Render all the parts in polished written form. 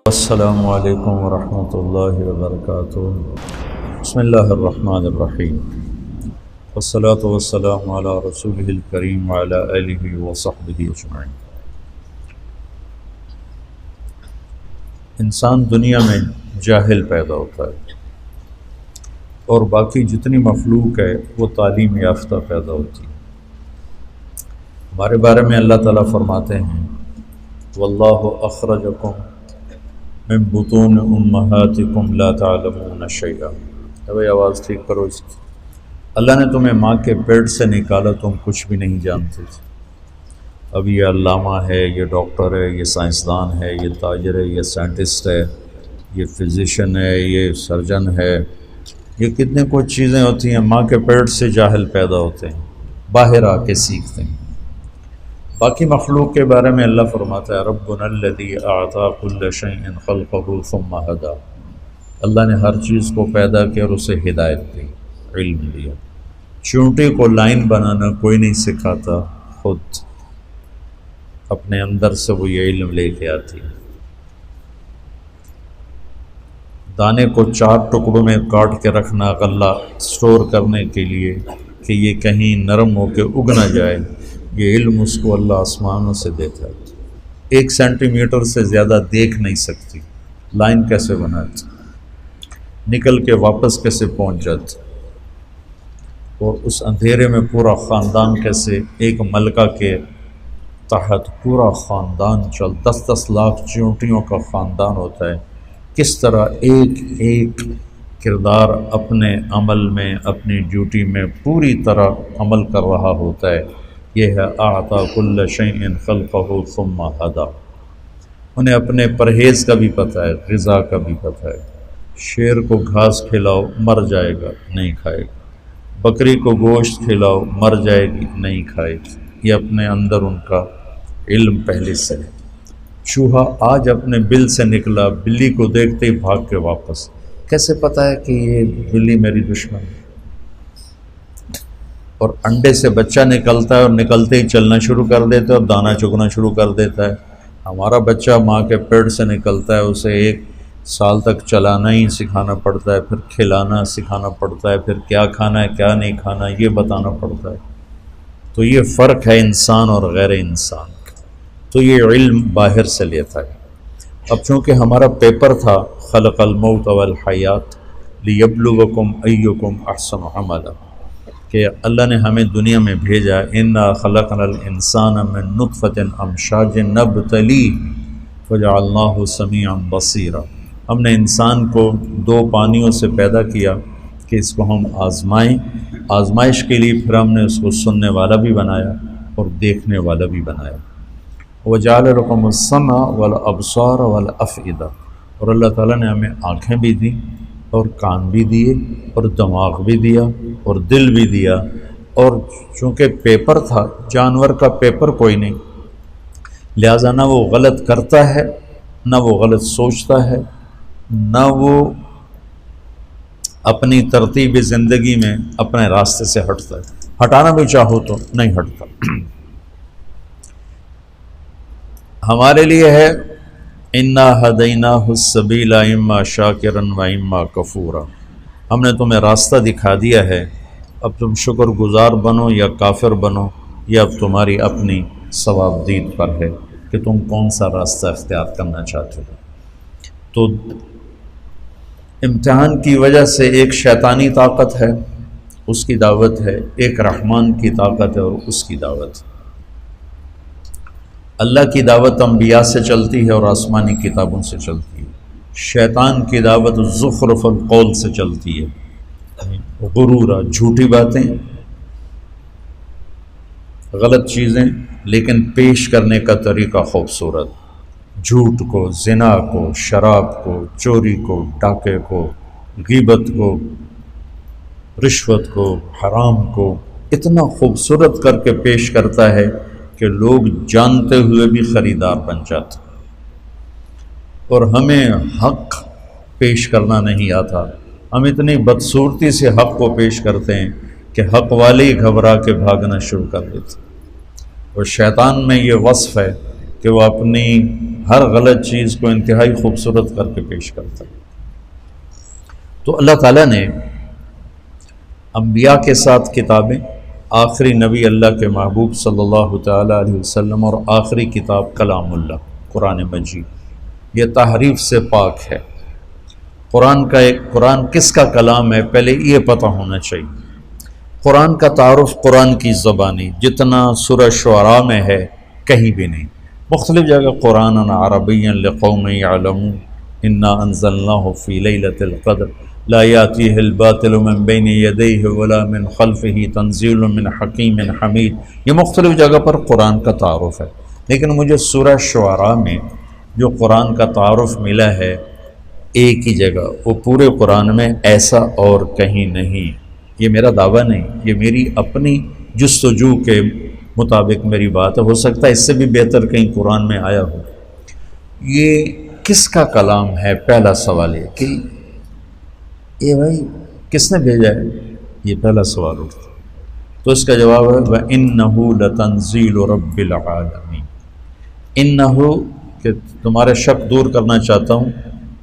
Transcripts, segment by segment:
السلام علیکم ورحمۃ اللہ وبرکاتہ۔ بسم اللہ الرحمن الرحیم، والصلاة والسلام علی رسولہ الکریم وعلی آلہ وصحبہ اجمعین۔ انسان دنیا میں جاہل پیدا ہوتا ہے اور باقی جتنی مخلوق ہے وہ تعلیم یافتہ پیدا ہوتی ہے۔ ہمارے بارے میں اللہ تعالیٰ فرماتے ہیں واللہ اخرجکم من بطون امہاتکم لا تعلمون شیئا۔ بھائی آواز ٹھیک کرو اس کی۔ اللہ نے تمہیں ماں کے پیٹ سے نکالا، تم کچھ بھی نہیں جانتے تھے۔ اب یہ علامہ ہے، یہ ڈاکٹر ہے، یہ سائنسدان ہے، یہ تاجر ہے، یہ سائنٹسٹ ہے، یہ فزیشین ہے، یہ سرجن ہے، یہ کتنے کچھ چیزیں ہوتی ہیں۔ ماں کے پیٹ سے جاہل پیدا ہوتے ہیں، باہر آ کے سیکھتے ہیں۔ باقی مخلوق کے بارے میں اللہ فرماتا ہے ربنا الذی اعطی کل شیء خلقہ ثم ہدی۔ اللہ نے ہر چیز کو پیدا کیا اور اسے ہدایت دی، علم دیا۔ چونٹی کو لائن بنانا کوئی نہیں سکھاتا، خود اپنے اندر سے وہ یہ علم لے کے آتی ہے۔ دانے کو 4 ٹکڑوں میں کاٹ کے رکھنا غلہ سٹور کرنے کے لیے کہ یہ کہیں نرم ہو کے اگ نہ جائے، یہ علم اس کو اللہ آسمانوں سے دیتا ہے۔ 1 سینٹی میٹر سے زیادہ دیکھ نہیں سکتی، لائن کیسے بناتی، نکل کے واپس کیسے پہنچ جاتی، اور اس اندھیرے میں پورا خاندان کیسے ایک ملکہ کے تحت پورا خاندان 10 لاکھ چیونٹیوں کا خاندان ہوتا ہے، کس طرح ایک ایک کردار اپنے عمل میں، اپنی ڈیوٹی میں پوری طرح عمل کر رہا ہوتا ہے۔ یہ ہے اعطی کل شیء خلقہ ثم ہدی۔ انہیں اپنے پرہیز کا بھی پتہ ہے، غذا کا بھی پتہ ہے۔ شیر کو گھاس کھلاؤ مر جائے گا، نہیں کھائے گا۔ بکری کو گوشت کھلاؤ مر جائے گی، نہیں کھائے گی۔ یہ اپنے اندر ان کا علم پہلے سے ہے۔ چوہا آج اپنے بل سے نکلا، بلی کو دیکھتے ہی بھاگ کے واپس۔ کیسے پتہ ہے کہ یہ بلی میری دشمن ہے؟ اور انڈے سے بچہ نکلتا ہے اور نکلتے ہی چلنا شروع کر دیتا ہے اور دانہ چگنا شروع کر دیتا ہے۔ ہمارا بچہ ماں کے پیٹ سے نکلتا ہے، اسے 1 سال تک چلانا ہی سکھانا پڑتا ہے، پھر کھلانا سکھانا پڑتا ہے، پھر کیا کھانا ہے کیا نہیں کھانا یہ بتانا پڑتا ہے۔ تو یہ فرق ہے انسان اور غیر انسان کا۔ تو یہ علم باہر سے لیتا ہے۔ اب چونکہ ہمارا پیپر تھا خلق الموت والحیات لیبلوکم ایکم احسن عملا، کہ اللہ نے ہمیں دنیا میں بھیجا انا خلقنا الانسان من نطفۃ امشاج نبتلیہ فجعلناہ سمیعا بصیرا۔ ہم نے انسان کو 2 پانیوں سے پیدا کیا کہ اس کو ہم آزمائیں، آزمائش کے لیے پھر ہم نے اس کو سننے والا بھی بنایا اور دیکھنے والا بھی بنایا۔ وجعل لکم السمع والابصار والافئدہ، اور اللہ تعالیٰ نے ہمیں آنکھیں بھی دیں اور کان بھی دیے اور دماغ بھی دیا اور دل بھی دیا۔ اور چونکہ پیپر تھا، جانور کا پیپر کوئی نہیں، لہٰذا نہ وہ غلط کرتا ہے، نہ وہ غلط سوچتا ہے، نہ وہ اپنی ترتیب زندگی میں اپنے راستے سے ہٹتا ہے۔ ہٹانا بھی چاہو تو نہیں ہٹتا۔ ہمارے لیے ہے انا ہدیناہ السبیل اما شاکرا و اما کفورا۔ ہم نے تمہیں راستہ دکھا دیا ہے، اب تم شکر گزار بنو یا کافر بنو، یہ اب تمہاری اپنی ثواب دید پر ہے کہ تم کون سا راستہ اختیار کرنا چاہتے ہو۔ تو امتحان کی وجہ سے ایک شیطانی طاقت ہے، اس کی دعوت ہے، ایک رحمان کی طاقت ہے اور اس کی دعوت ہے۔ اللہ کی دعوت انبیاء سے چلتی ہے اور آسمانی کتابوں سے چلتی ہے۔ شیطان کی دعوت زخرف القول سے چلتی ہے، غرورا، جھوٹی باتیں، غلط چیزیں لیکن پیش کرنے کا طریقہ خوبصورت، جھوٹ کو، زنا کو، شراب کو، چوری کو، ڈاکے کو، غیبت کو، رشوت کو، حرام کو اتنا خوبصورت کر کے پیش کرتا ہے کہ لوگ جانتے ہوئے بھی خریدار بن جاتے۔ اور ہمیں حق پیش کرنا نہیں آتا، ہم اتنی بدصورتی سے حق کو پیش کرتے ہیں کہ حق والے ہی گھبرا کے بھاگنا شروع کر دیتے۔ اور شیطان میں یہ وصف ہے کہ وہ اپنی ہر غلط چیز کو انتہائی خوبصورت کر کے پیش کرتا ہے۔ تو اللہ تعالیٰ نے انبیاء کے ساتھ کتابیں، آخری نبی اللہ کے محبوب صلی اللہ تعالیٰ علیہ وسلم، اور آخری کتاب کلام اللہ قرآن مجید، یہ تحریف سے پاک ہے۔ قرآن کس کا کلام ہے پہلے یہ پتہ ہونا چاہیے۔ قرآن کا تعارف قرآن کی زبانی جتنا سورہ شعراء میں ہے کہیں بھی نہیں۔ مختلف جگہ قرآن عربی لقوم یعلمون انا انزلناہ فی لیلۃ القدر لا یاتیہ الباطل من بین یدیہ ولا من خلفہ تنزیل من حکیم حمید، یہ مختلف جگہ پر قرآن کا تعارف ہے، لیکن مجھے سورہ شعراء میں جو قرآن کا تعارف ملا ہے ایک ہی جگہ، وہ پورے قرآن میں ایسا اور کہیں نہیں۔ یہ میرا دعویٰ نہیں، یہ میری اپنی جستجو کے مطابق میری بات ہے، ہو سکتا ہے اس سے بھی بہتر کہیں قرآن میں آیا ہو۔ یہ کس کا کلام ہے؟ پہلا سوال یہ کہ یہ بھائی کس نے بھیجا ہے، یہ پہلا سوال اٹھتا، تو اس کا جواب ہے وَإِنَّهُ لَتَنزِيلُ رَبِّ الْعَالَمِينَ۔ انہو کہ تمہارے شک دور کرنا چاہتا ہوں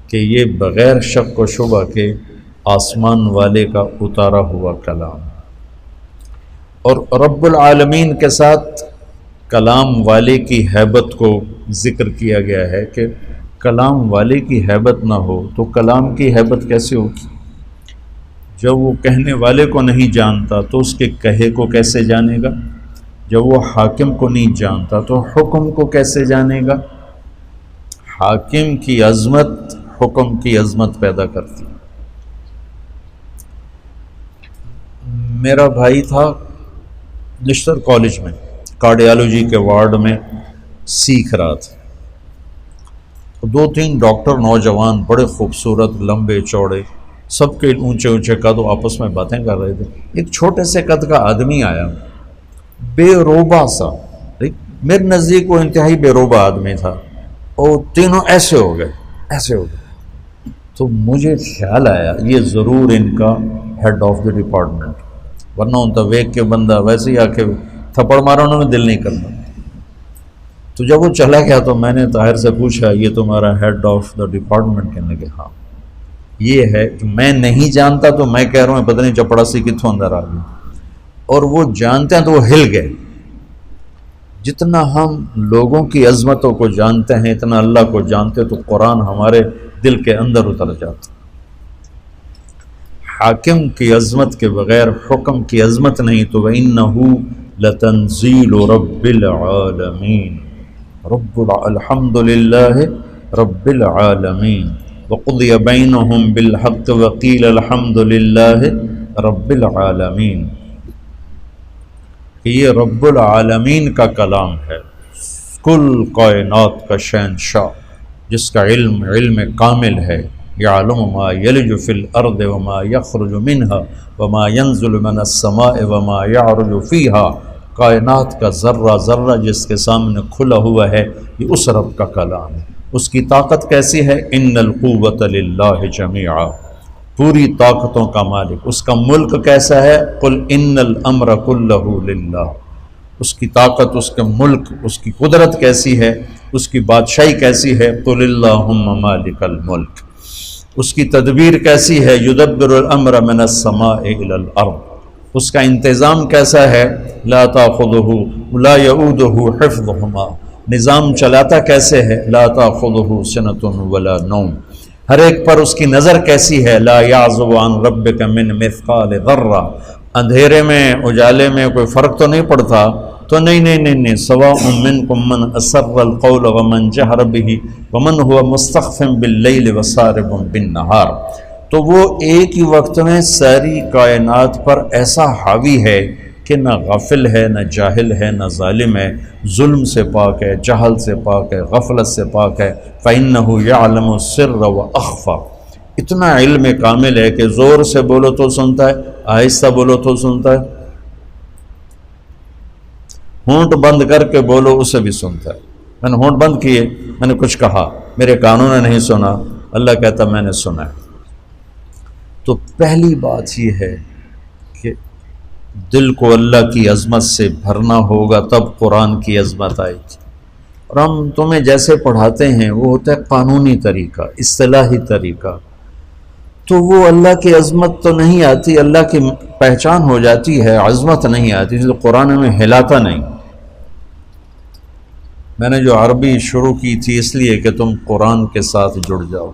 کہ یہ بغیر شک و شبہ کے آسمان والے کا اتارا ہوا کلام، اور رب العالمین کے ساتھ کلام والے کی ہیبت کو ذکر کیا گیا ہے کہ کلام والے کی ہیبت نہ ہو تو کلام کی ہیبت کیسے ہوگی؟ جب وہ کہنے والے کو نہیں جانتا تو اس کے کہے کو کیسے جانے گا؟ جب وہ حاکم کو نہیں جانتا تو حکم کو کیسے جانے گا؟ حاکم کی عظمت حکم کی عظمت پیدا کرتی۔ میرا بھائی تھا لشتر کالج میں کارڈیالوجی کے وارڈ میں سیکھ رہا تھا، 2-3 ڈاکٹر نوجوان بڑے خوبصورت لمبے چوڑے سب کے اونچے اونچے قد آپس میں باتیں کر رہے تھے۔ ایک چھوٹے سے قد کا آدمی آیا، بے روبہ سا، میرے نزدیک وہ انتہائی بے روبہ آدمی تھا، اور تینوں ایسے ہو گئے۔ تو مجھے خیال آیا یہ ضرور ان کا ہیڈ آف دی ڈپارٹمنٹ، ورنہ ان کا ویک کے بندہ ویسے ہی آ کے تھپڑ مارا میں دل نہیں کرتا۔ تو جب وہ چلا گیا تو میں نے طاہر سے پوچھا یہ تمہارا ہیڈ آف دا ڈپارٹمنٹ؟ کہنے لگے ہاں۔ یہ ہے کہ میں نہیں جانتا تو میں کہہ رہا ہوں پتہ نہیں چپڑاسی کتوں اندر آ گئی، اور وہ جانتے ہیں تو وہ ہل گئے۔ جتنا ہم لوگوں کی عظمتوں کو جانتے ہیں اتنا اللہ کو جانتے تو قرآن ہمارے دل کے اندر اتر جاتا۔ حاکم کی عظمت کے بغیر حکم کی عظمت نہیں، تو وَإِنَّهُ لَتَنزِيلُ رَبِّ الْعَالَمِينَ الحمد للہ رب العالمین وَقُضِيَ بَيْنَهُمْ بِالْحَقِّ وَقِيلَ الْحَمْدُ لِلَّهِ رَبِّ الْعَالَمِينَ، کہ یہ رب العالمین کا کلام ہے، کل کائنات کا شہنشاہ جس کا علم کامل ہے۔ یعلم ما یلج فی الارض وما یخرج منها وما ینزل من السماء وما یعرج فیہا، کائنات کا ذرہ ذرہ جس کے سامنے کھلا ہوا ہے یہ اس رب کا کلام ہے۔ اس کی طاقت کیسی ہے؟ ان القوۃ للہ جمیعا، پوری طاقتوں کا مالک۔ اس کا ملک کیسا ہے؟ قل ان الامر کلہ للہ، اس کی طاقت، اس کا ملک، اس کی قدرت کیسی ہے، اس کی بادشاہی کیسی ہے؟ قل اللہم مالک الملک، اس کی تدبیر کیسی ہے؟ یدبر الامر من السماء الی الارض، اس کا انتظام کیسا ہے؟ لا تاخذہ لا یعودہ حفظہما، نظام چلاتا کیسے ہے؟ لا تاخذہ سنۃ ولا نوم، ہر ایک پر اس کی نظر کیسی ہے؟ لا یعزب عن ربک من مثقال ذرہ، اندھیرے میں اجالے میں کوئی فرق تو نہیں پڑتا؟ تو نہیں، سواء منکم من اسر القول ومن جہر بہ ومن هو مستخف باللیل وسارب بالنہار، تو وہ ایک ہی وقت میں ساری کائنات پر ایسا حاوی ہے کہ نہ غافل ہے، نہ جاہل ہے، نہ ظالم ہے، ظلم سے پاک ہے، جہل سے پاک ہے، غفلت سے پاک ہے۔ فَإِنَّهُ يَعْلَمُ السِّرَّ وَأَخْفَى، اتنا علم کامل ہے کہ زور سے بولو تو سنتا ہے، آہستہ بولو تو سنتا ہے، ہونٹ بند کر کے بولو اسے بھی سنتا ہے۔ میں نے ہونٹ بند کیے، میں نے کچھ کہا، میرے کانوں نے نہیں سنا، اللہ کہتا میں نے سنا ہے۔ تو پہلی بات یہ ہے کہ دل کو اللہ کی عظمت سے بھرنا ہوگا، تب قرآن کی عظمت آئے گی۔ اور ہم تمہیں جیسے پڑھاتے ہیں وہ ہوتا ہے قانونی طریقہ، اصطلاحی طریقہ، تو وہ اللہ کی عظمت تو نہیں آتی، اللہ کی پہچان ہو جاتی ہے، عظمت نہیں آتی، جو قرآن میں ہلاتا نہیں۔ میں نے جو عربی شروع کی تھی اس لیے کہ تم قرآن کے ساتھ جڑ جاؤ۔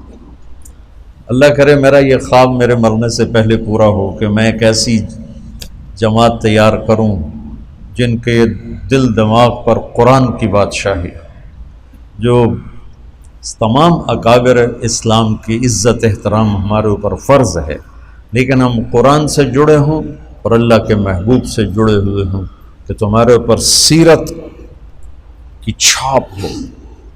اللہ کرے میرا یہ خواب میرے مرنے سے پہلے پورا ہو کہ میں ایک ایسی جماعت تیار کروں جن کے دل دماغ پر قرآن کی بادشاہی، جو تمام اکابر اسلام کی عزت احترام ہمارے اوپر فرض ہے، لیکن ہم قرآن سے جڑے ہوں اور اللہ کے محبوب سے جڑے ہوئے ہوں، کہ تمہارے اوپر سیرت کی چھاپ ہو،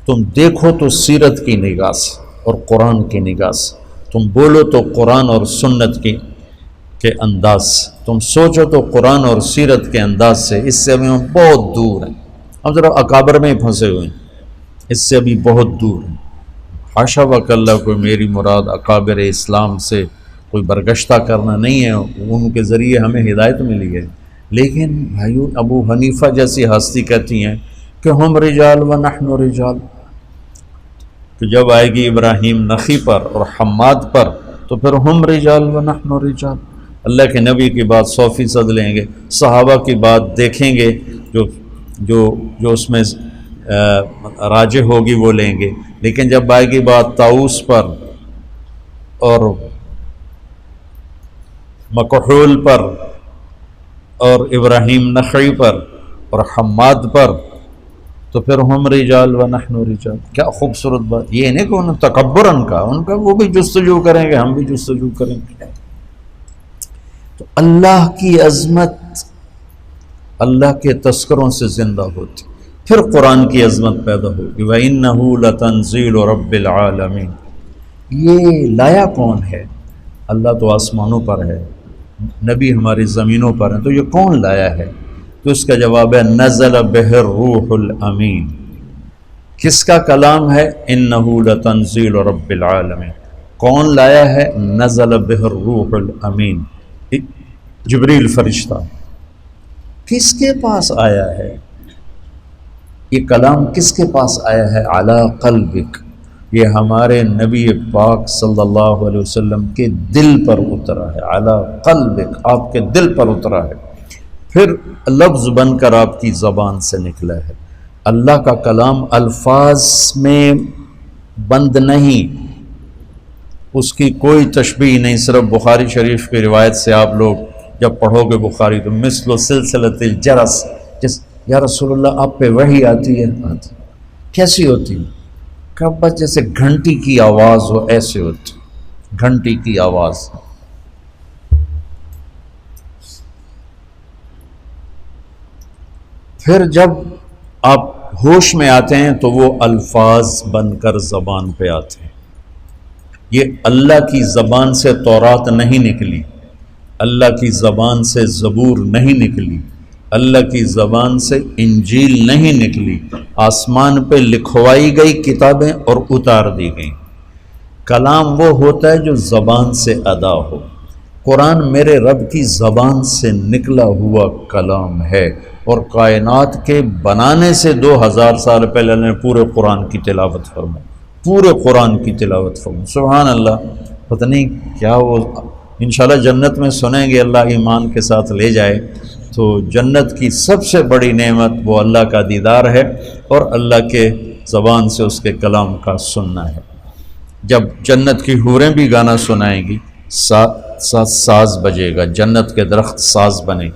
تم دیکھو تو سیرت کی نگاہ سے اور قرآن کی نگاہ سے، تم بولو تو قرآن اور سنت کے انداز سے، تم سوچو تو قرآن اور سیرت کے انداز سے۔ اس سے ابھی ہم بہت دور ہیں، ہم ذرا اکابر میں ہی پھنسے ہوئے ہیں، اس سے ابھی بہت دور ہیں۔ حاشا وکلا کوئی میری مراد اکابر اسلام سے کوئی برگشتہ کرنا نہیں ہے، ان کے ذریعے ہمیں ہدایت ملی ہے، لیکن بھائیو ابو حنیفہ جیسی ہستی کہتی ہیں کہ ہم رجال و نحن رجال، تو جب آئے گی ابراہیم نخی پر اور حماد پر تو پھر ہم رجال و نحن رجال۔ اللہ کے نبی کی بات 100% لیں گے، صحابہ کی بات دیکھیں گے، جو اس میں راجح ہوگی وہ لیں گے، لیکن جب آئے گی بات طاؤس پر اور مکحول پر اور ابراہیم نخعی پر اور حماد پر تو پھر ہم رجال و نحن رجال۔ کیا خوبصورت بات، یہ نہیں کہ انہوں تکبر ان کا وہ بھی جستجو کریں گے، ہم بھی جستجو کریں گے۔ تو اللہ کی عظمت اللہ کے تذکروں سے زندہ ہوتی، پھر قرآن کی عظمت پیدا ہوگی۔ وَإِنَّهُ لَتَنزِيلُ رَبِّ الْعَالَمِينَ۔ یہ لایا کون ہے؟ اللہ تو آسمانوں پر ہے، نبی ہماری زمینوں پر ہیں، تو یہ کون لایا ہے؟ تو اس کا جواب ہے نزل بہ الروح الامین۔ کس کا کلام ہے؟ انہ لتنزیل رب العالمین۔ کون لایا ہے؟ نزل بہ الروح الامین، جبریل فرشتہ۔ کس کے پاس آیا ہے یہ کلام؟ کس کے پاس آیا ہے؟ علی قلبک، یہ ہمارے نبی پاک صلی اللہ علیہ وسلم کے دل پر اترا ہے۔ علی قلبک، آپ کے دل پر اترا ہے، پھر لفظ بن کر آپ کی زبان سے نکلا ہے۔ اللہ کا کلام الفاظ میں بند نہیں، اس کی کوئی تشبیہ نہیں۔ صرف بخاری شریف کی روایت سے آپ لوگ جب پڑھو گے بخاری تو مثل سلسلۃ الجرس، یا رسول اللہ آپ پہ وحی آتی ہے؟ آتی۔ کیسی ہوتی؟ کہ بس جیسے گھنٹی کی آواز ہو، ایسے ہوتی، گھنٹی کی آواز۔ پھر جب آپ ہوش میں آتے ہیں تو وہ الفاظ بن کر زبان پہ آتے ہیں۔ یہ اللہ کی زبان سے تورات نہیں نکلی، اللہ کی زبان سے زبور نہیں نکلی، اللہ کی زبان سے انجیل نہیں نکلی، آسمان پہ لکھوائی گئی کتابیں اور اتار دی گئیں۔ کلام وہ ہوتا ہے جو زبان سے ادا ہو۔ قرآن میرے رب کی زبان سے نکلا ہوا کلام ہے، اور کائنات کے بنانے سے 2000 سال پہلے نے پورے قرآن کی تلاوت فرمائی، پورے قرآن کی تلاوت فرمائی۔ سبحان اللہ، پتہ نہیں کیا وہ انشاءاللہ جنت میں سنیں گے، اللہ ایمان کے ساتھ لے جائے تو جنت کی سب سے بڑی نعمت وہ اللہ کا دیدار ہے اور اللہ کے زبان سے اس کے کلام کا سننا ہے۔ جب جنت کی حوریں بھی گانا سنائیں گی، ساز بجے گا، جنت کے درخت ساز بنے۔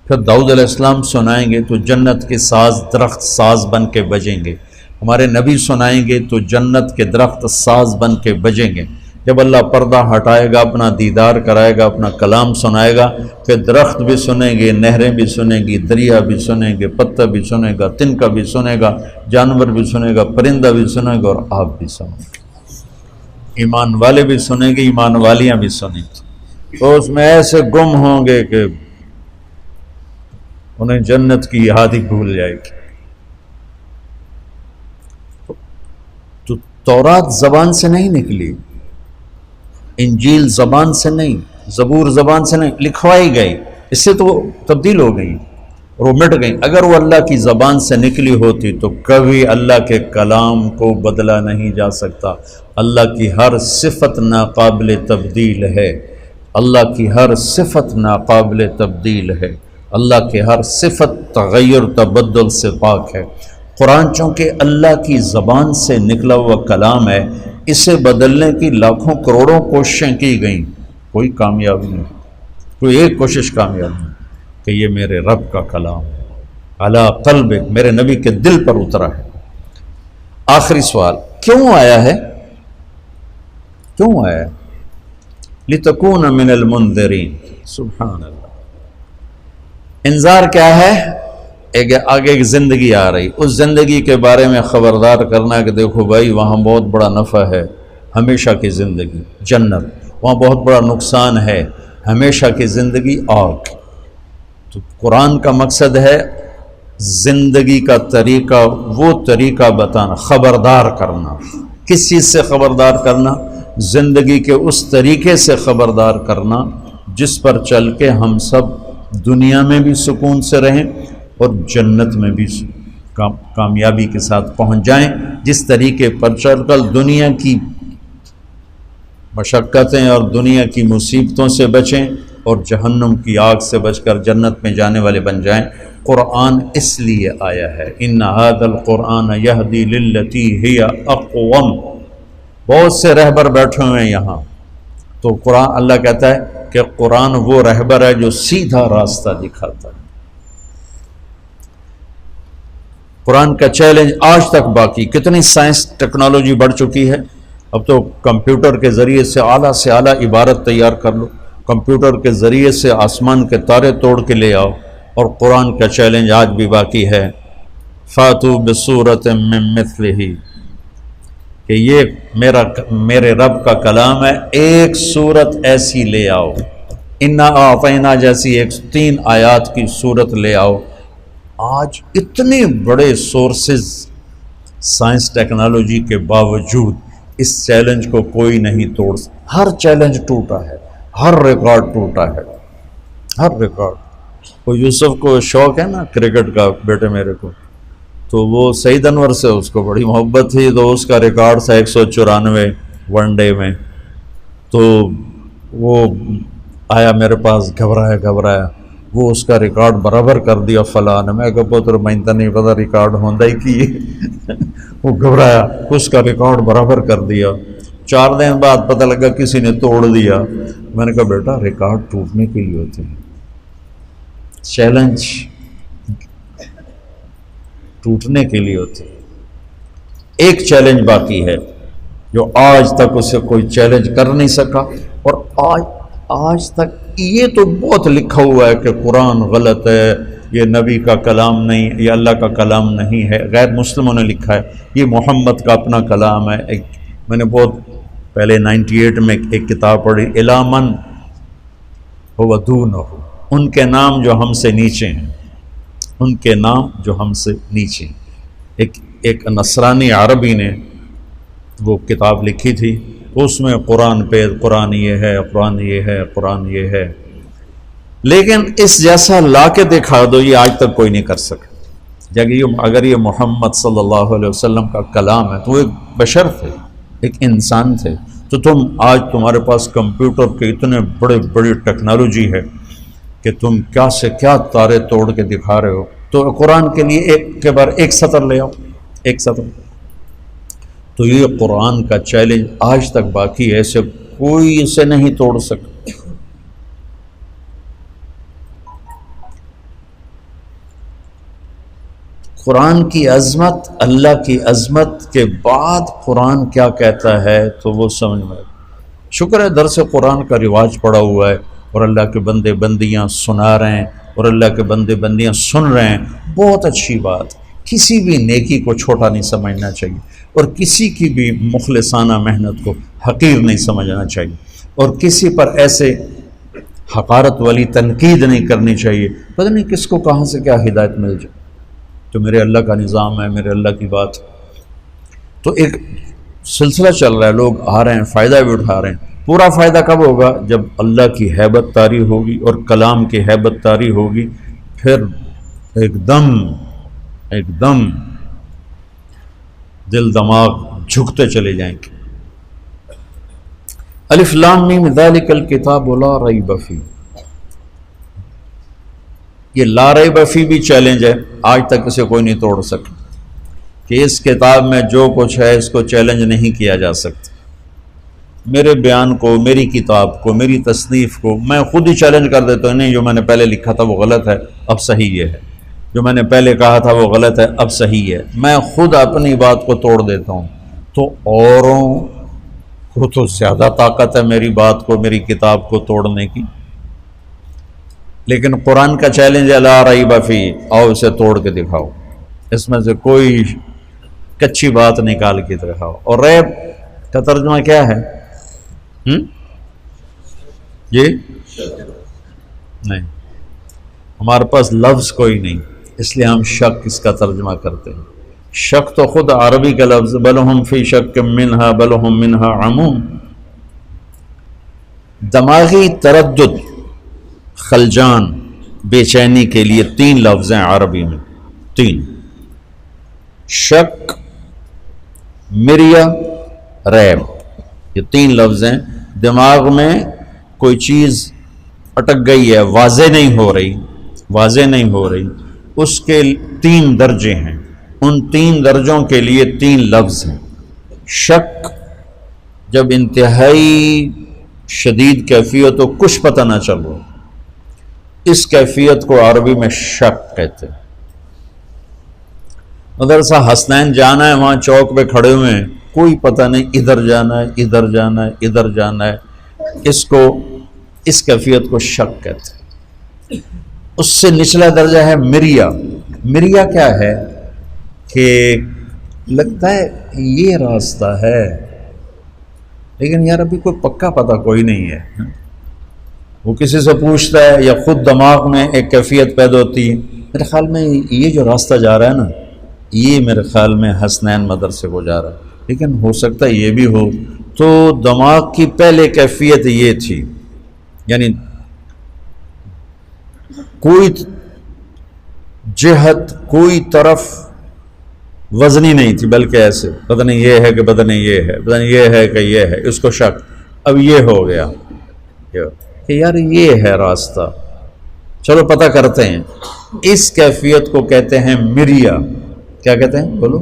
پھر داؤد علیہ السلام سنائیں گے تو جنت کے ساز درخت ساز بن کے بجیں گے۔ ہمارے نبی سنائیں گے تو جنت کے درخت ساز بن کے بجیں گے۔ جب اللہ پردہ ہٹائے گا، اپنا دیدار کرائے گا، اپنا کلام سنائے گا، پھر درخت بھی سنیں گے، نہریں بھی سنیں گی، دریا بھی سنیں گے، پتہ بھی سنے گا، تنکا بھی سنے گا، جانور بھی سنے گا، پرندہ بھی سنے گا، اور آپ بھی سنیں گے۔ ایمان والے بھی سنیں گے، ایمان والیاں بھی سنیں گے، تو اس میں ایسے گم ہوں گے کہ انہیں جنت کی یاد ہی بھول جائے گی۔ تو تورات زبان سے نہیں نکلی، انجیل زبان سے نہیں، زبور زبان سے نہیں، لکھوائی گئی، اس سے تو وہ تبدیل ہو گئی، اور وہ مٹ گئیں. اگر وہ اللہ کی زبان سے نکلی ہوتی تو کبھی اللہ کے کلام کو بدلا نہیں جا سکتا. اللہ کی ہر صفت ناقابل تبدیل ہے. اللہ کی ہر صفت ناقابل تبدیل ہے. اللہ کی ہر صفت تغیر تبدل سے پاک ہے. قرآن چونکہ اللہ کی زبان سے نکلا ہوا کلام ہے، اسے بدلنے کی لاکھوں کروڑوں کوششیں کی گئیں، کوئی کامیابی نہیں، کوئی ایک کوشش کامیاب نہیں کہ یہ میرے رب کا کلام ہے، علی قلبک، میرے نبی کے دل پر اترا ہے. آخری سوال، کیوں آیا ہے؟ کیوں آیا ہے؟ لِتَكُونَ مِنَ الْمُنذِرِينَ. سبحان اللہ. انذار کیا ہے؟ آگے ایک زندگی آ رہی، اس زندگی کے بارے میں خبردار کرنا کہ دیکھو بھائی وہاں بہت بڑا نفع ہے، ہمیشہ کی زندگی جنت، وہاں بہت بڑا نقصان ہے، ہمیشہ کی زندگی آگ. تو قرآن کا مقصد ہے زندگی کا طریقہ، وہ طریقہ بتانا، خبردار کرنا. کس چیز سے خبردار کرنا؟ زندگی کے اس طریقے سے خبردار کرنا جس پر چل کے ہم سب دنیا میں بھی سکون سے رہیں اور جنت میں بھی کامیابی کے ساتھ پہنچ جائیں. جس طریقے پر چل کر دنیا کی مشقتیں اور دنیا کی مصیبتوں سے بچیں اور جہنم کی آگ سے بچ کر جنت میں جانے والے بن جائیں. قرآن اس لیے آیا ہے، ان ھذا القرآن یہدی للتی ہی اقوم. بہت سے رہبر بیٹھے ہوئے ہیں یہاں، تو قرآن، اللہ کہتا ہے کہ قرآن وہ رہبر ہے جو سیدھا راستہ دکھاتا ہے. قرآن کا چیلنج آج تک باقی. کتنی سائنس ٹیکنالوجی بڑھ چکی ہے، اب تو کمپیوٹر کے ذریعے سے اعلیٰ عبارت تیار کر لو، کمپیوٹر کے ذریعے سے آسمان کے تارے توڑ کے لے آؤ. اور قرآن کا چیلنج آج بھی باقی ہے، فاتو بصورت من مثلہ، کہ یہ میرے رب کا کلام ہے، ایک صورت ایسی لے آؤ، انا اعطینا جیسی 3 آیات کی صورت لے آؤ. آج اتنے بڑے سورسز سائنس ٹیکنالوجی کے باوجود اس چیلنج کو کوئی نہیں توڑ سکتا. ہر چیلنج ٹوٹا ہے، ہر ریکارڈ ٹوٹا ہے، ہر ریکارڈ. وہ یوسف کو شوق ہے نا کرکٹ کا، بیٹے میرے کو، تو وہ سعید انور سے اس کو بڑی محبت تھی، تو اس کا ریکارڈ تھا 194 ون ڈے میں. تو وہ آیا میرے پاس، گھبرایا، وہ اس کا ریکارڈ برابر کر دیا فلاں نے. میں کہ پتر میں تو نہیں پتا ریکارڈ ہوندہ ہی کی. وہ گھبرایا، اس کا ریکارڈ برابر کر دیا. 4 دن بعد پتہ لگا کسی نے توڑ دیا. میں نے کہا بیٹا ریکارڈ ٹوٹنے کے لیے ہوتے ہیں، چیلنج ٹوٹنے کے لیے ہوتے ہیں. ایک چیلنج باقی ہے جو آج تک اسے کوئی چیلنج کر نہیں سکا. اور آج تک یہ تو بہت لکھا ہوا ہے کہ قرآن غلط ہے، یہ نبی کا کلام نہیں، یہ اللہ کا کلام نہیں ہے، غیر مسلموں نے لکھا ہے، یہ محمد کا اپنا کلام ہے. میں نے بہت پہلے 98 میں ایک کتاب پڑھی، الی من هو دونہ، ان کے نام جو ہم سے نیچے ہیں، ان کے نام جو ہم سے نیچے ہیں. ایک نصرانی عربی نے وہ کتاب لکھی تھی، اس میں قرآن پہ قرآن یہ ہے، قرآن یہ ہے، قرآن یہ ہے، لیکن اس جیسا لا کے دکھا دو یہ آج تک کوئی نہیں کر سکا. اگر یہ محمد صلی اللہ علیہ وسلم کا کلام ہے تو وہ ایک بشر تھے، ایک انسان تھے. تو آج تمہارے پاس کمپیوٹر کے اتنے بڑی ٹیکنالوجی ہے کہ تم کیا سے کیا تارے توڑ کے دکھا رہے ہو. تو قرآن کے لیے ایک کے بار ایک سطر لے آؤ، ایک سطر. تو یہ قرآن کا چیلنج آج تک باقی ہے، اسے کوئی اسے نہیں توڑ سکتا. قرآن کی عظمت، اللہ کی عظمت کے بعد قرآن کیا کہتا ہے تو وہ سمجھ میں. شکر ہے درس قرآن کا رواج پڑا ہوا ہے اور اللہ کے بندے بندیاں سنا رہے ہیں اور اللہ کے بندے بندیاں سن رہے ہیں، بہت اچھی بات. کسی بھی نیکی کو چھوٹا نہیں سمجھنا چاہیے اور کسی کی بھی مخلصانہ محنت کو حقیر نہیں سمجھنا چاہیے اور کسی پر ایسے حقارت والی تنقید نہیں کرنی چاہیے. پتہ نہیں کس کو کہاں سے کیا ہدایت مل جائے. تو میرے اللہ کا نظام ہے، میرے اللہ کی بات. تو ایک سلسلہ چل رہا ہے، لوگ آ رہے ہیں، فائدہ بھی اٹھا رہے ہیں. پورا فائدہ کب ہوگا؟ جب اللہ کی ہیبت طاری ہوگی اور کلام کی ہیبت طاری ہوگی، پھر ایک دم دل دماغ جھکتے چلے جائیں گے۔ الف لام میم ذالک الکتاب لا ریب فیہ، یہ لا ریب فیہ بھی چیلنج ہے، آج تک اسے کوئی نہیں توڑ سکا کہ اس کتاب میں جو کچھ ہے اس کو چیلنج نہیں کیا جا سکتا۔ میرے بیان کو، میری کتاب کو، میری تصنیف کو میں خود ہی چیلنج کر دیتا ہوں، نہیں جو میں نے پہلے لکھا تھا وہ غلط ہے، اب صحیح یہ ہے، جو میں نے پہلے کہا تھا وہ غلط ہے، اب صحیح ہے۔ میں خود اپنی بات کو توڑ دیتا ہوں، تو اوروں کو تو زیادہ طاقت ہے میری بات کو، میری کتاب کو توڑنے کی۔ لیکن قرآن کا چیلنج ہے لا ریب فیہ، آؤ اسے توڑ کے دکھاؤ، اس میں سے کوئی کچی بات نکال کے دکھاؤ۔ اور ریب کا ترجمہ کیا ہے؟ یہ نہیں، ہمارے پاس لفظ کوئی نہیں، اس لیے ہم شک اس کا ترجمہ کرتے ہیں۔ شک تو خود عربی کا لفظ، بل ہم فی شک منہا بل ہم منہا عمون۔ دماغی تردد، خلجان، بے چینی کے لیے 3 لفظ ہیں عربی میں، 3: شک، مریا، ریب، یہ 3 لفظ ہیں۔ دماغ میں کوئی چیز اٹک گئی ہے، واضح نہیں ہو رہی، اس کے 3 درجے ہیں، ان 3 درجوں کے لیے 3 لفظ ہیں۔ شک جب انتہائی شدید کیفیت ہو، کچھ پتہ نہ چل رہا، اس کیفیت کو عربی میں شک کہتے ہیں۔ مدرسہ حسنین جانا ہے، وہاں چوک پہ کھڑے ہوئے ہیں، کوئی پتہ نہیں، ادھر جانا ہے، ادھر جانا ہے، ادھر جانا ہے، اس کیفیت کو شک کہتے ہیں۔ اس سے نچلا درجہ ہے مریا۔ مریا کیا ہے کہ لگتا ہے یہ راستہ ہے، لیکن یار ابھی کوئی پکا پتہ کوئی نہیں ہے۔ وہ کسی سے پوچھتا ہے یا خود دماغ میں ایک کیفیت پیدا ہوتی ہے، میرے خیال میں یہ جو راستہ جا رہا ہے نا، یہ میرے خیال میں حسنین مدرسے کو جا رہا ہے، لیکن ہو سکتا ہے یہ بھی ہو۔ تو دماغ کی پہلے کیفیت یہ تھی، یعنی کوئی جہت، کوئی طرف وزنی نہیں تھی، بلکہ ایسے پتہ نہیں یہ ہے کہ پتہ نہیں یہ ہے، پتہ نہیں یہ ہے کہ یہ ہے، اس کو شک۔ اب یہ ہو گیا کہ یار یہ ہے راستہ، چلو پتہ کرتے ہیں۔ اس کیفیت کو کہتے ہیں مریا۔ کیا کہتے ہیں؟ بولو۔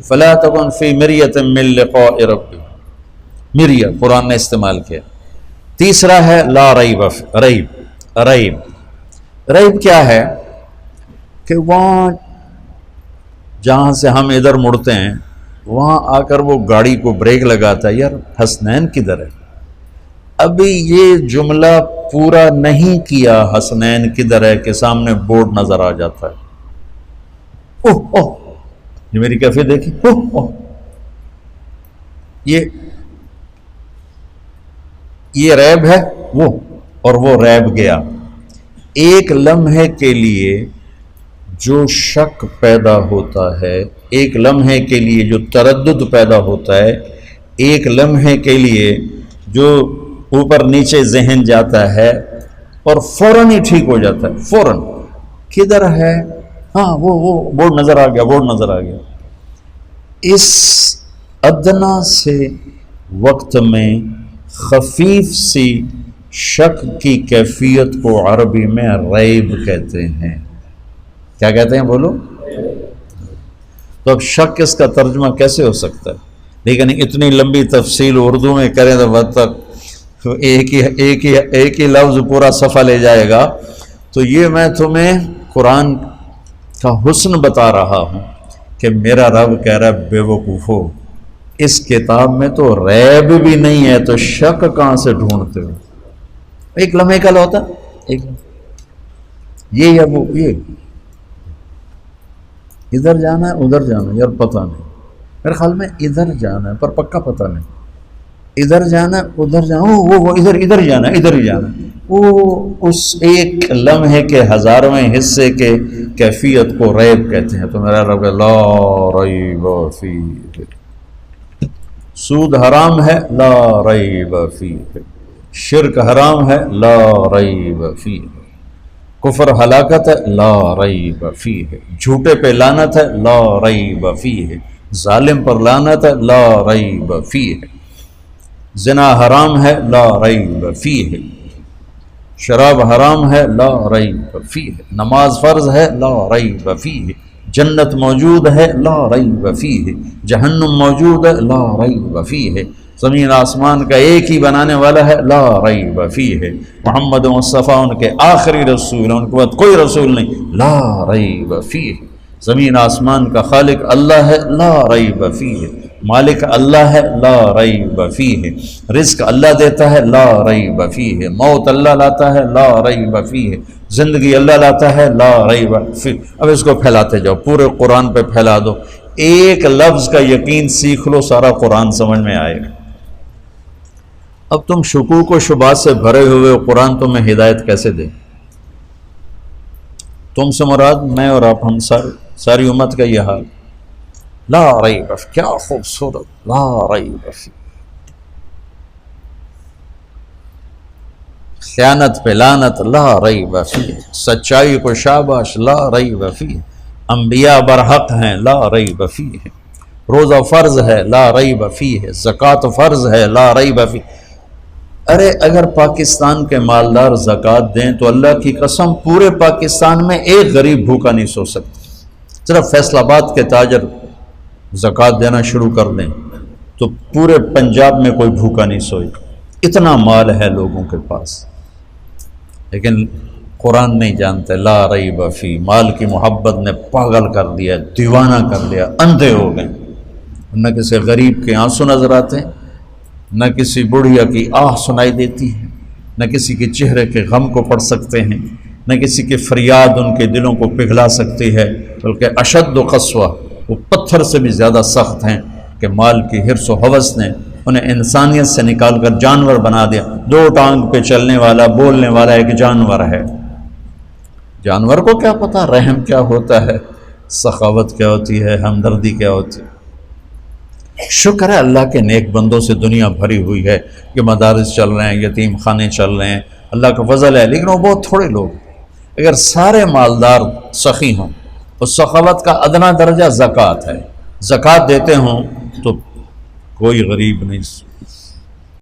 فلا تکن فی مریۃ من لقاء ربک، مریا قرآن نے استعمال کیا۔ تیسرا ہے لا ریب، ریب کیا ہے کہ وہاں جہاں سے ہم ادھر مڑتے ہیں، وہاں آ کر وہ گاڑی کو بریک لگاتا ہے، یار حسنین کدھر ہے؟ ابھی یہ جملہ پورا نہیں کیا، حسنین کدھر ہے کہ سامنے بورڈ نظر آ جاتا ہے، اوہ اوہ یہ میری کیفیت دیکھی، اوہ اوہ یہ ریب ہے وہ، اور وہ ریب گیا۔ ایک لمحے کے لیے جو شک پیدا ہوتا ہے، ایک لمحے کے لیے جو تردد پیدا ہوتا ہے، ایک لمحے کے لیے جو اوپر نیچے ذہن جاتا ہے اور فوراً ہی ٹھیک ہو جاتا ہے، فوراً کدھر ہے، ہاں وہ بورڈ نظر آ گیا۔ اس ادنا سے وقت میں خفیف سی شک کی کیفیت کو عربی میں ریب کہتے ہیں۔ کیا کہتے ہیں بولو؟ تو اب شک اس کا ترجمہ کیسے ہو سکتا ہے؟ لیکن اتنی لمبی تفصیل اردو میں کریں تو بد تک ایک ہی لفظ پورا صفحہ لے جائے گا۔ تو یہ میں تمہیں قرآن کا حسن بتا رہا ہوں کہ میرا رب کہہ رہا ہے بے وقوفو، اس کتاب میں تو ریب بھی نہیں ہے، تو شک کہاں سے ڈھونڈتے ہو؟ ایک لمحے کا ہوتا ایک یہ یا وہ، یہ ادھر جانا ہے ادھر جانا ہے، یار پتہ نہیں، میرے خیال میں ادھر جانا ہے پر پکا پتہ نہیں، ادھر جانا ہے ادھر جانا، وہ ادھر ہی جانا ہے، وہ اس ایک لمحے کے ہزارویں حصے کے کیفیت کو ریب کہتے ہیں۔ تو میرا رب لا ریب فیہ، سود حرام ہے لا ریب فیہ، شرک حرام ہے لا ریب فیہ، کفر ہلاکت ہے لا ریب فیہ، جھوٹے پہ لعنت ہے لا ریب فیہ، ظالم پر لعنت ہے لا ریب فیہ، زنا حرام ہے لا ریب فیہ، شراب حرام ہے لا ریب فیہ، نماز فرض ہے لا ریب فیہ، جنت موجود ہے لا ریب فیہ، جہنم موجود ہے لا ریب فیہ، زمین آسمان کا ایک ہی بنانے والا ہے لا ریب فیہ، محمد مصطفیٰ ان کے آخری رسول، ان کے بعد کوئی رسول نہیں لا ریب فیہ، زمین آسمان کا خالق اللہ ہے لا ریب فیہ، مالک اللہ ہے لا ریب فیہ، رزق اللہ دیتا ہے لا ریب فیہ، موت اللہ لاتا ہے لا ریب فیہ، زندگی اللہ لاتا ہے لا ریب فیہ۔ اب اس کو پھیلاتے جاؤ، پورے قرآن پہ پھیلا دو، ایک لفظ کا یقین سیکھ لو، سارا قرآن سمجھ میں آئے گا۔ اب تم شکوک و شبہات سے بھرے ہوئے قرآن تمہیں ہدایت کیسے دے؟ تم سے مراد میں اور آپ، ہم ساری امت کا یہ حال، لا ریب، کیا خوبصورت، لا ریب فیہ، خیانت پہ لعنت لا ریب فیہ، سچائی کو شاباش لا ریب فیہ، انبیاء برحق ہیں لا ریب فیہ، روزہ فرض ہے لا ریب فیہ، زکوٰۃ فرض ہے لا ریب فیہ۔ ارے اگر پاکستان کے مالدار زکوٰۃ دیں تو اللہ کی قسم پورے پاکستان میں ایک غریب بھوکا نہیں سو سکتا، صرف فیصل آباد کے تاجر زکوٰۃ دینا شروع کر دیں تو پورے پنجاب میں کوئی بھوکا نہیں سوئے، اتنا مال ہے لوگوں کے پاس، لیکن قرآن نہیں جانتے لا ریب فیہ، مال کی محبت نے پاگل کر دیا، دیوانہ کر دیا، اندھے ہو گئے، نہ کسی غریب کے آنسو نظر آتے ہیں، نہ کسی بڑھیا کی آہ سنائی دیتی ہے، نہ کسی کے چہرے کے غم کو پڑھ سکتے ہیں، نہ کسی کی فریاد ان کے دلوں کو پگھلا سکتی ہے، بلکہ اشد و قسوہ، وہ پتھر سے بھی زیادہ سخت ہیں کہ مال کی حرص و ہوس نے انہیں انسانیت سے نکال کر جانور بنا دیا۔ دو ٹانگ پہ چلنے والا، بولنے والا ایک جانور ہے، جانور کو کیا پتا رحم کیا ہوتا ہے، سخاوت کیا ہوتی ہے، ہمدردی کیا ہوتی ہے۔ شکر ہے اللہ کے نیک بندوں سے دنیا بھری ہوئی ہے کہ مدارس چل رہے ہیں، یتیم خانے چل رہے ہیں، اللہ کا فضل ہے، لیکن وہ بہت تھوڑے لوگ۔ اگر سارے مالدار سخی ہوں، اس سخاوت کا ادنا درجہ زکوٰۃ ہے، زکوٰۃ دیتے ہوں تو کوئی غریب نہیں